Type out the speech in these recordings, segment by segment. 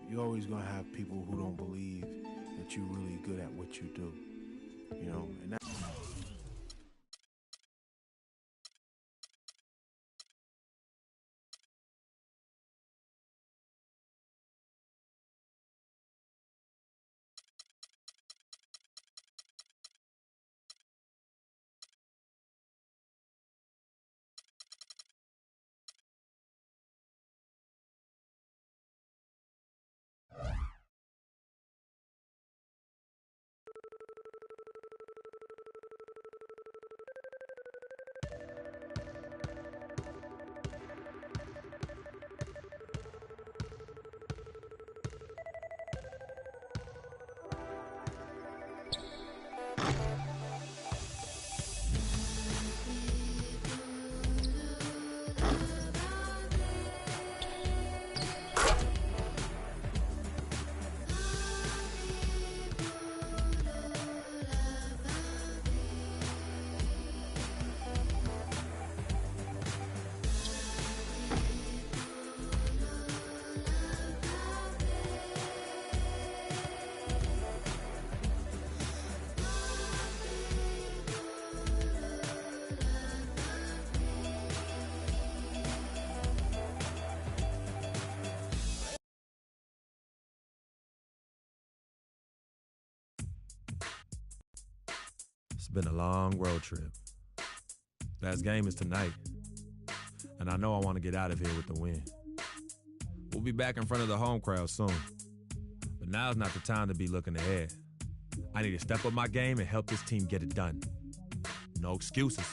you're always going to have people who don't believe that you're really good at what you do, you know, and that. It's been a long road trip. Last game is tonight, and I know I want to get out of here with the win. We'll be back in front of the home crowd soon, but now's not the time to be looking ahead. I need to step up my game and help this team get it done. No excuses.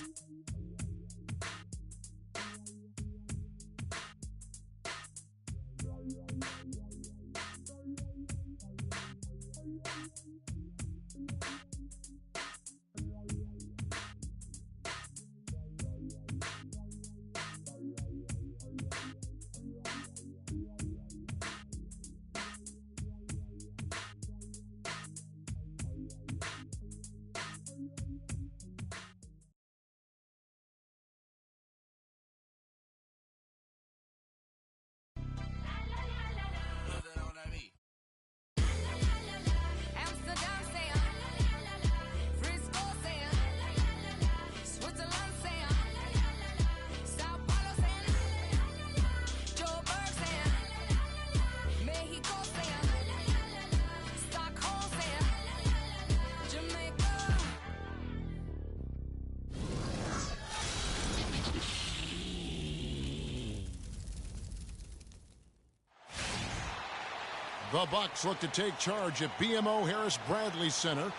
The Bucks look to take charge at BMO Harris Bradley Center,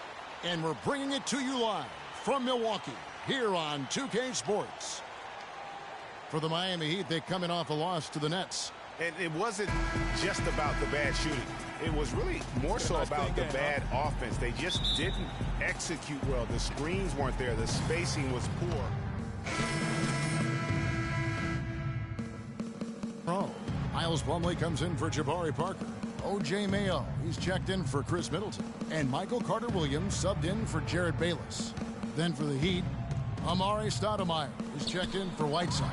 and we're bringing it to you live from Milwaukee here on 2K Sports. For the Miami Heat, they come in off a loss to the Nets. And it wasn't just about the bad shooting. It was really more so about the bad offense. They just didn't execute well. The screens weren't there. The spacing was poor. Miles Plumlee comes in for Jabari Parker. O.J. Mayo, he's checked in for Chris Middleton. And Michael Carter-Williams subbed in for Jared Bayless. Then for the Heat, Amare Stoudemire is checked in for Whiteside.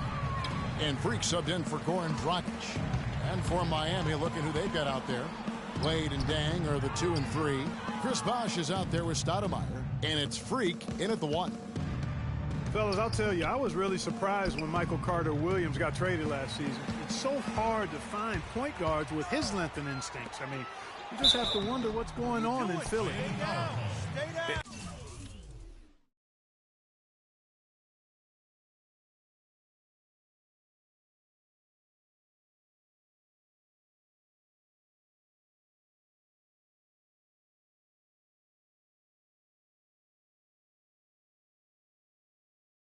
And Freak subbed in for Goran Dragic. And for Miami, look at who they've got out there. Wade and Dang are the 2 and 3. Chris Bosh is out there with Stoudemire. And it's Freak in at the 1. Fellas, I'll tell you, I was really surprised when Michael Carter-Williams got traded last season. It's so hard to find point guards with his length and instincts. I mean, you just have to wonder what's going on in Philly.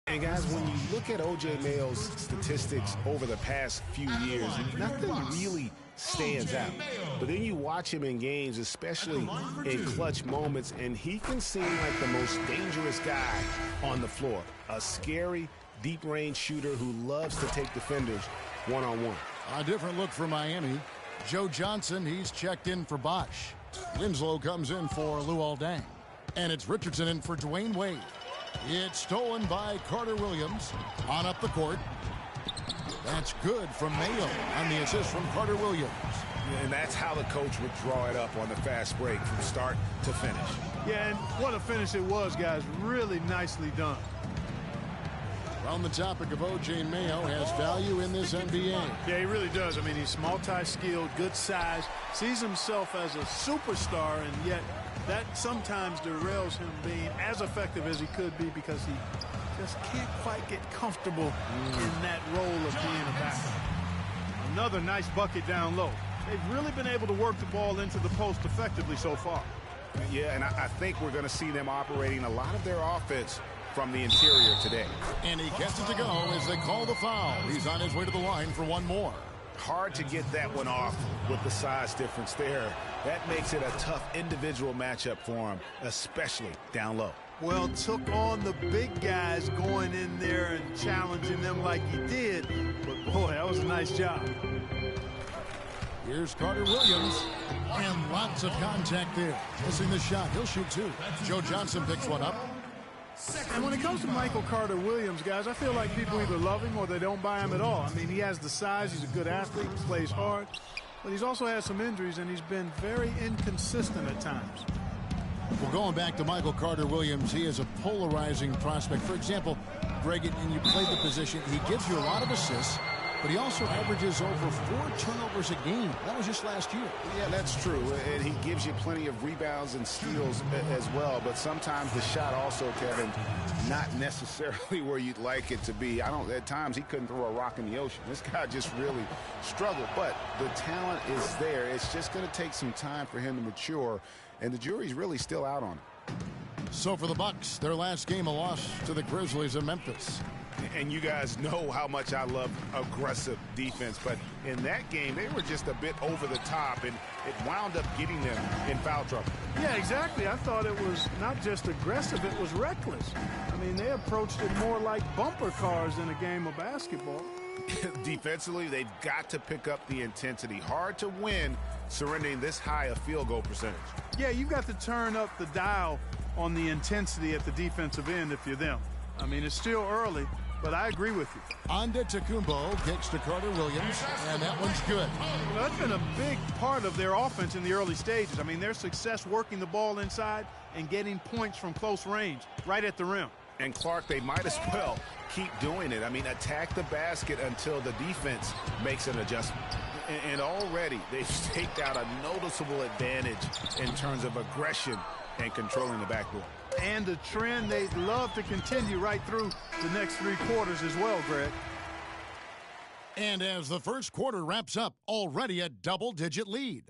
And guys, when you look at O.J. Mayo's statistics over the past few years, nothing really stands out. But then you watch him in games, especially in clutch moments, and he can seem like the most dangerous guy on the floor. A scary, deep-range shooter who loves to take defenders one-on-one. A different look for Miami. Joe Johnson, he's checked in for Bosh. Winslow comes in for Luol Deng. And it's Richardson in for Dwayne Wade. It's stolen by Carter-Williams. On up the court. That's good from Mayo on the assist from Carter-Williams. And that's how the coach would draw it up on the fast break from start to finish. Yeah, and what a finish it was, guys. Really nicely done. On the topic of O.J. Mayo has value in this NBA. Yeah, he really does. I mean, he's multi-skilled, good size, sees himself as a superstar, and yet that sometimes derails him being as effective as he could be because he just can't quite get comfortable in that role of being a backup. Another nice bucket down low. They've really been able to work the ball into the post effectively so far. Yeah, and I think we're going to see them operating a lot of their offense from the interior today. And he gets it to go as they call the foul. He's on his way to the line for one more. Hard to get that one off with the size difference there. That makes it a tough individual matchup for him, especially down low. Well, took on the big guys going in there and challenging them like he did. But, boy, that was a nice job. Here's Carter Williams. And lots of contact there. Missing the shot. He'll shoot two. Joe Johnson picks one up. And when it comes to Michael Carter Williams, guys, I feel like people either love him or they don't buy him at all. I mean, he has the size. He's a good athlete. Plays hard. But he's also had some injuries, and he's been very inconsistent at times. Well, going back to Michael Carter Williams, he is a polarizing prospect. For example, Greg, and you played the position, he gives you a lot of assists, but he also averages over 4 turnovers a game. That was just last year. Yeah, that's true. And he gives you plenty of rebounds and steals as well. But sometimes the shot also, Kevin, not necessarily where you'd like it to be. At times he couldn't throw a rock in the ocean. This guy just really struggled. But the talent is there. It's just going to take some time for him to mature. And the jury's really still out on him. So for the Bucks, their last game, a loss to the Grizzlies in Memphis. And you guys know how much I love aggressive defense, but in that game, they were just a bit over the top, and it wound up getting them in foul trouble. Yeah, exactly. I thought it was not just aggressive, it was reckless. I mean, they approached it more like bumper cars in a game of basketball. Defensively, they've got to pick up the intensity. Hard to win surrendering this high a field goal percentage. Yeah, you've got to turn up the dial on the intensity at the defensive end if you're them. I mean, it's still early, but I agree with you. Antetokounmpo kicks to Carter Williams, and that one's good. Well, that's been a big part of their offense in the early stages. I mean, their success working the ball inside and getting points from close range, right at the rim. And Clark, they might as well keep doing it. I mean, attack the basket until the defense makes an adjustment. And already they've staked out a noticeable advantage in terms of aggression and controlling the backboard. And a trend they'd love to continue right through the next 3 quarters as well, Greg. And as the first quarter wraps up, already a double-digit lead.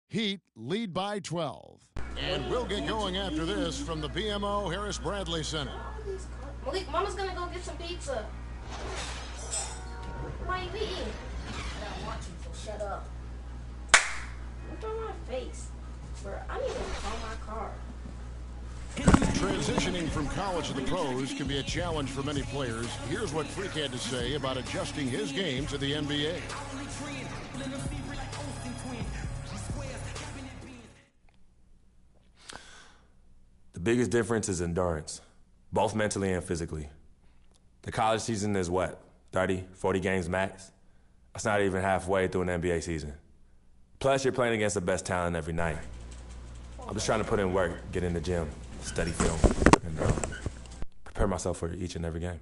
Heat lead by 12. And we'll get going after this from the BMO Harris Bradley Center. Malik, Mama's gonna go get some pizza. Why you eating? I don't want you, so shut up. Look on my face. Bro, I need to call my car. Transitioning from college to the pros can be a challenge for many players. Here's what Freak had to say about adjusting his game to the NBA. The biggest difference is endurance, both mentally and physically. The college season is what, 30, 40 games max? That's not even halfway through an NBA season. Plus, you're playing against the best talent every night. I'm just trying to put in work, get in the gym, study film, and prepare myself for each and every game.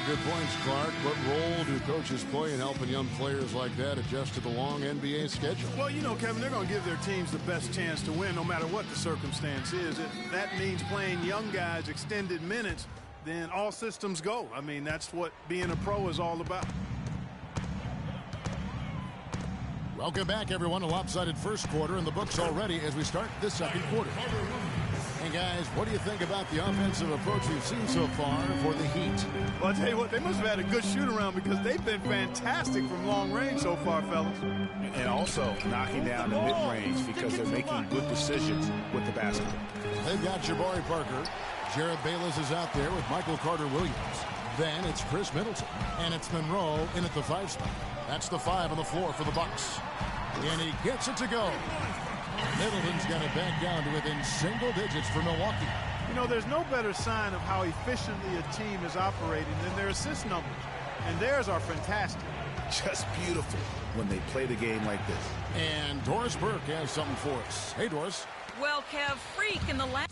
Good points, Clark. What role do coaches play in helping young players like that adjust to the long NBA schedule? Well, you know, Kevin, they're going to give their teams the best chance to win no matter what the circumstance is. If that means playing young guys extended minutes, then all systems go. I mean, that's what being a pro is all about. Welcome back, everyone. A lopsided first quarter in the books already as we start the second quarter. And guys, what do you think about the offensive approach we've seen so far for the Heat? Well, I'll tell you what, they must have had a good shoot-around because they've been fantastic from long range so far, fellas. And also knocking down the mid-range because they're making good decisions with the basketball. They've got Jabari Parker. Jared Bayless is out there with Michael Carter Williams. Then it's Chris Middleton. And it's Monroe in at the 5 spot. That's the 5 on the floor for the Bucks. And he gets it to go. Middleton's got it back down to within single digits for Milwaukee. You know, there's no better sign of how efficiently a team is operating than their assist numbers. And theirs are fantastic. Just beautiful when they play the game like this. And Doris Burke has something for us. Hey, Doris. Well, Kev, Freak in the last...